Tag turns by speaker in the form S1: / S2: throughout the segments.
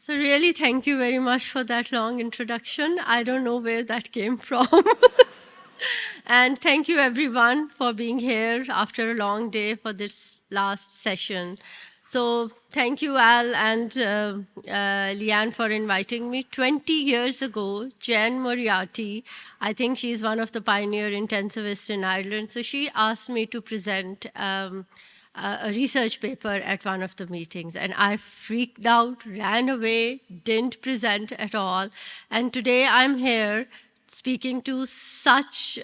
S1: So really, thank you very much for that long introduction. I don't know where that came from. And thank you everyone for being here after a long day for this last session. So thank you, Al and Leanne, for inviting me. 20 years ago, Jen Moriarty, I think she's one of the pioneer intensivists in Ireland, so she asked me to present a research paper at one of the meetings, and I freaked out, ran away, didn't present at all. And today I'm here speaking to such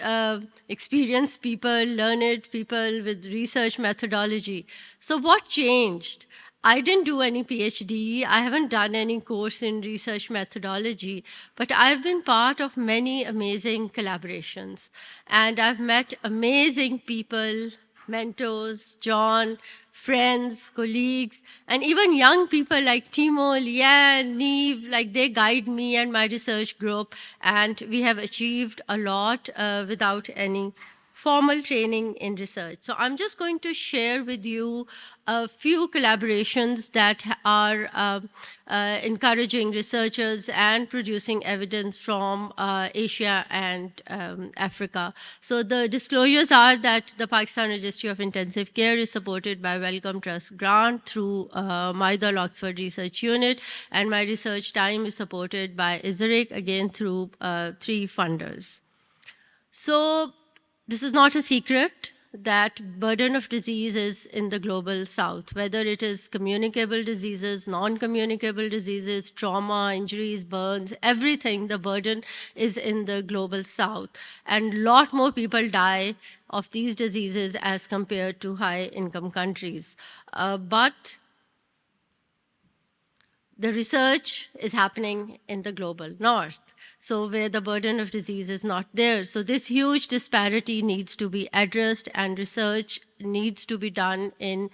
S1: experienced people, learned people with research methodology. So what changed? I didn't do any PhD. I haven't done any course in research methodology, but I've been part of many amazing collaborations. And I've met amazing people, mentors, John, friends, colleagues, and even young people like Timo, Leanne, Neve, like they guide me and my research group, and we have achieved a lot without any formal training in research. So I'm just going to share with you a few collaborations that are encouraging researchers and producing evidence from Asia and Africa. So the disclosures are that the Pakistan Registry of Intensive Care is supported by Wellcome Trust grant through Maidal Oxford Research Unit, and my research time is supported by ISRIC, again through 3 funders. So this is not a secret that burden of disease is in the global south, whether it is communicable diseases, non-communicable diseases, trauma, injuries, burns, everything, the burden is in the global south. And a lot more people die of these diseases as compared to high-income countries. But the research is happening in the global north, so where the burden of disease is not there. So this huge disparity needs to be addressed, and research needs to be done in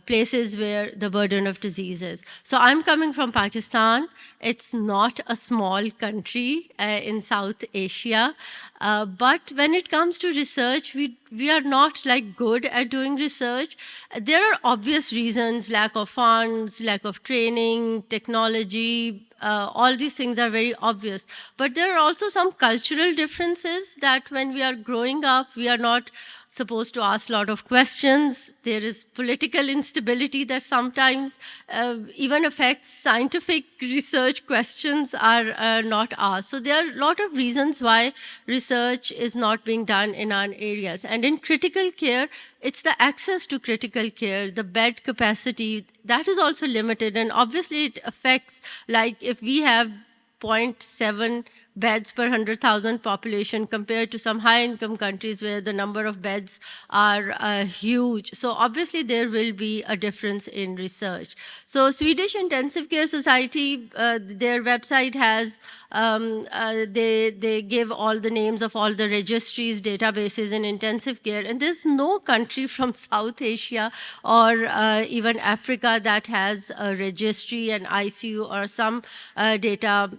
S1: places where the burden of disease is. So I'm coming from Pakistan. It's not a small country in South Asia, but when it comes to research, we are not like good at doing research. There are obvious reasons: lack of funds, lack of training, technology. All these things are very obvious. But there are also some cultural differences that when we are growing up, we are not supposed to ask a lot of questions. There is political instability that sometimes even affects scientific research. Questions are not asked. So there are a lot of reasons why research is not being done in our areas. And in critical care, it's the access to critical care, the bed capacity, that is also limited. And obviously it affects, like if we have 0.7 beds per 100,000 population compared to some high-income countries where the number of beds are huge. So obviously there will be a difference in research. So Swedish Intensive Care Society, their website has, they give all the names of all the registries, databases in intensive care, and there's no country from South Asia or even Africa that has a registry, an ICU, or some data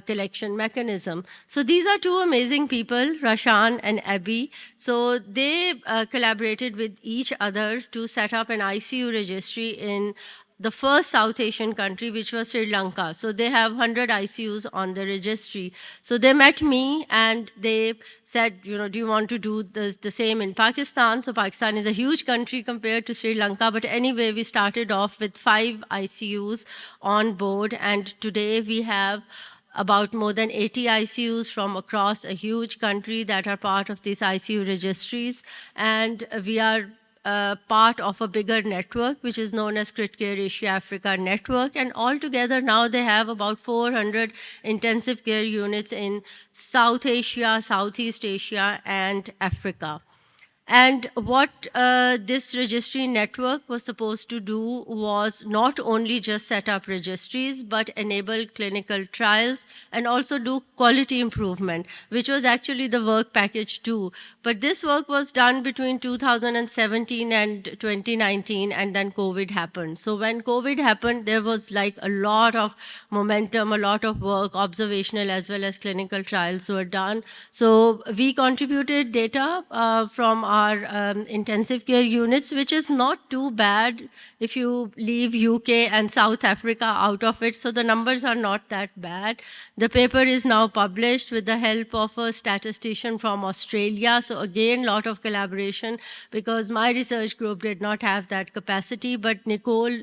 S1: collection mechanism. So these are 2 amazing people, Rashan and Abby. So they collaborated with each other to set up an ICU registry in the first South Asian country, which was Sri Lanka. So they have 100 ICUs on the registry. So they met me and they said, do you want to do the same in Pakistan? So Pakistan is a huge country compared to Sri Lanka. But anyway, we started off with 5 ICUs on board. And today we have about more than 80 ICUs from across a huge country that are part of these ICU registries. And we are part of a bigger network, which is known as CritCare Asia Africa Network. And altogether now they have about 400 intensive care units in South Asia, Southeast Asia, and Africa. And what this registry network was supposed to do was not only just set up registries, but enable clinical trials and also do quality improvement, which was actually the work package 2. But this work was done between 2017 and 2019, and then COVID happened. So when COVID happened, there was like a lot of momentum, a lot of work, observational as well as clinical trials were done. So we contributed data from our our intensive care units, which is not too bad if you leave UK and South Africa out of it. So the numbers are not that bad. The paper is now published with the help of a statistician from Australia. So again, a lot of collaboration, because my research group did not have that capacity, but Nicole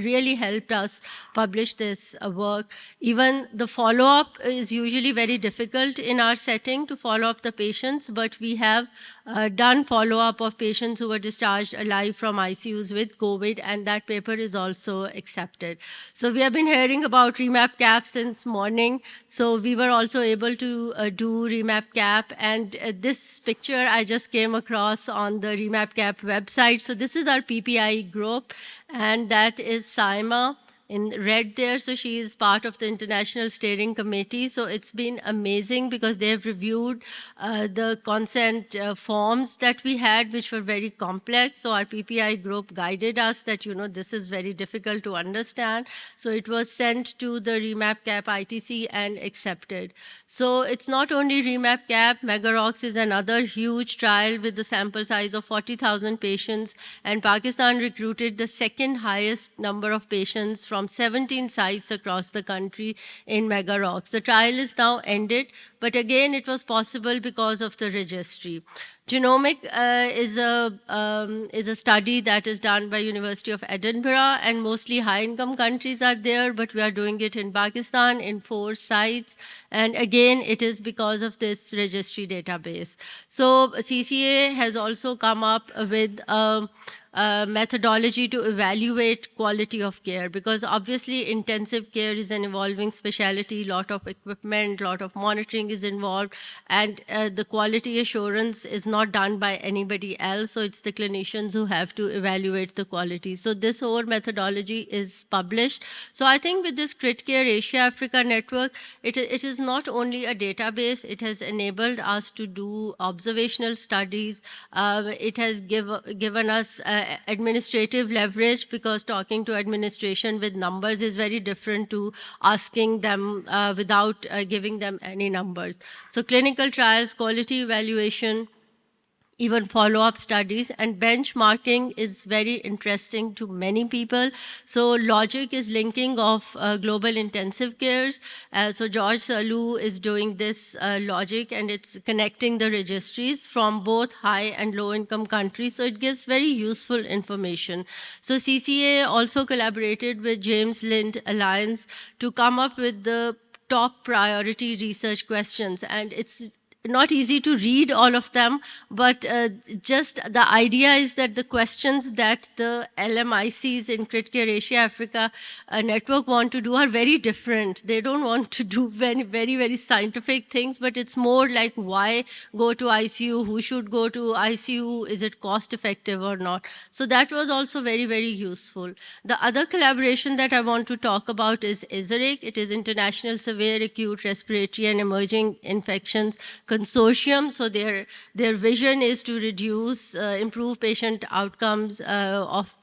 S1: really helped us publish this work. Even the follow-up is usually very difficult in our setting to follow up the patients, but we have done follow-up of patients who were discharged alive from ICUs with COVID, and that paper is also accepted. So we have been hearing about REMAP-CAP since morning. So we were also able to do REMAP-CAP, and this picture I just came across on the REMAP-CAP website. So this is our PPI group, and that is Saima in red there. So she is part of the International Steering Committee. So it's been amazing because they have reviewed the consent forms that we had, which were very complex. So our PPI group guided us that, this is very difficult to understand. So it was sent to the REMAP-CAP ITC and accepted. So it's not only REMAP-CAP, MEGAROX is another huge trial with the sample size of 40,000 patients. And Pakistan recruited the second highest number of patients from 17 sites across the country in MEGAROX. The trial is now ended, but again, it was possible because of the registry. Genomic is a study that is done by University of Edinburgh, and mostly high-income countries are there, but we are doing it in Pakistan in 4 sites. And again, it is because of this registry database. So CCA has also come up with methodology to evaluate quality of care, because obviously intensive care is an evolving specialty, lot of equipment, lot of monitoring is involved, and the quality assurance is not done by anybody else, so it's the clinicians who have to evaluate the quality. So this whole methodology is published. So I think with this CritCare Asia Africa network, it is not only a database, it has enabled us to do observational studies. It has given us administrative leverage, because talking to administration with numbers is very different to asking them without giving them any numbers. So clinical trials, quality evaluation, even follow-up studies, and benchmarking is very interesting to many people. So Logic is linking of global intensive cares. So George Salu is doing this Logic, and it's connecting the registries from both high and low-income countries. So it gives very useful information. So CCA also collaborated with James Lind Alliance to come up with the top priority research questions, and it's not easy to read all of them, but just the idea is that the questions that the LMICs in CritCare Asia Africa network want to do are very different. They don't want to do very, very scientific things, but it's more like why go to ICU, who should go to ICU, is it cost effective or not? So that was also very, very useful. The other collaboration that I want to talk about is ISERIC. It is International Severe Acute Respiratory and Emerging Infections Consortium. So their vision is to reduce, improve patient outcomes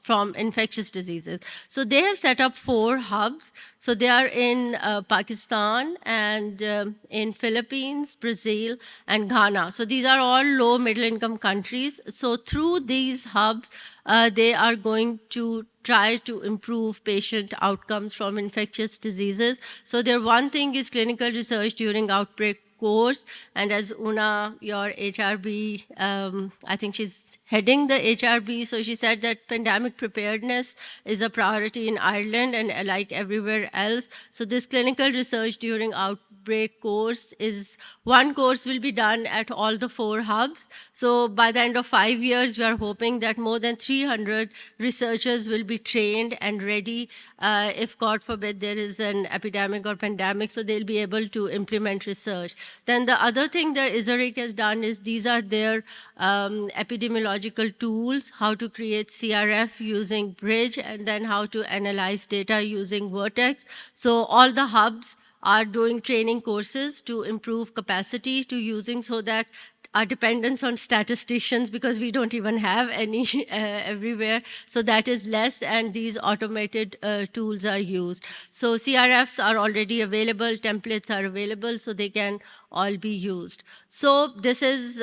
S1: from infectious diseases. So they have set up 4 hubs. So they are in Pakistan and in Philippines, Brazil, and Ghana. So these are all low middle income countries. So through these hubs, they are going to try to improve patient outcomes from infectious diseases. So their one thing is clinical research during outbreak course. And as Una, your HRB, I think she's heading the HRB, so she said that pandemic preparedness is a priority in Ireland and like everywhere else. So this clinical research during outbreak course is, one course will be done at all the 4 hubs. So by the end of 5 years, we are hoping that more than 300 researchers will be trained and ready if, God forbid, there is an epidemic or pandemic, so they'll be able to implement research. Then the other thing that ISERIC has done is these are their epidemiological tools, how to create CRF using Bridge, and then how to analyze data using Vertex. So all the hubs are doing training courses to improve capacity to using, so that our dependence on statisticians, because we don't even have any everywhere, so that is less, and these automated tools are used. So CRFs are already available, templates are available, so they can all be used. So this is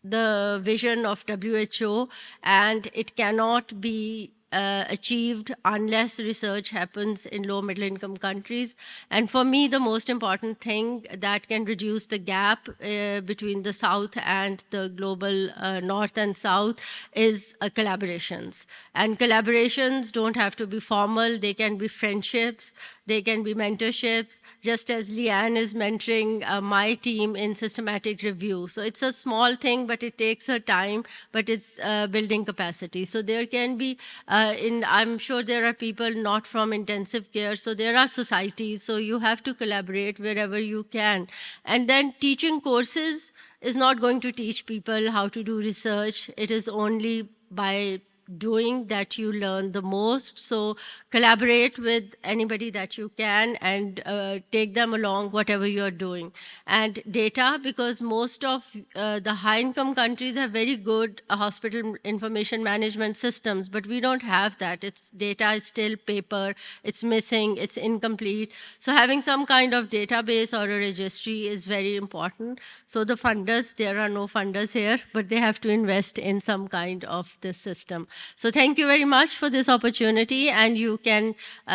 S1: the vision of WHO, and it cannot be achieved unless research happens in low middle income countries. And for me, the most important thing that can reduce the gap between the South and the global North and South is collaborations. And collaborations don't have to be formal, they can be friendships, they can be mentorships, just as Leanne is mentoring my team in systematic review. So it's a small thing, but it takes her time, but it's building capacity. So there can be, I'm sure there are people not from intensive care, so there are societies, so you have to collaborate wherever you can. And then teaching courses is not going to teach people how to do research. It is only by doing that you learn the most. So collaborate with anybody that you can and take them along whatever you're doing. And data, because most of the high income countries have very good hospital information management systems, but we don't have that. Its data is still paper, it's missing, it's incomplete. So having some kind of database or a registry is very important. So the funders, there are no funders here, but they have to invest in some kind of this system. So thank you very much for this opportunity, and you can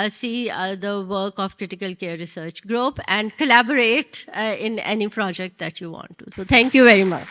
S1: see the work of Critical Care Research Group and collaborate in any project that you want to. So thank you very much.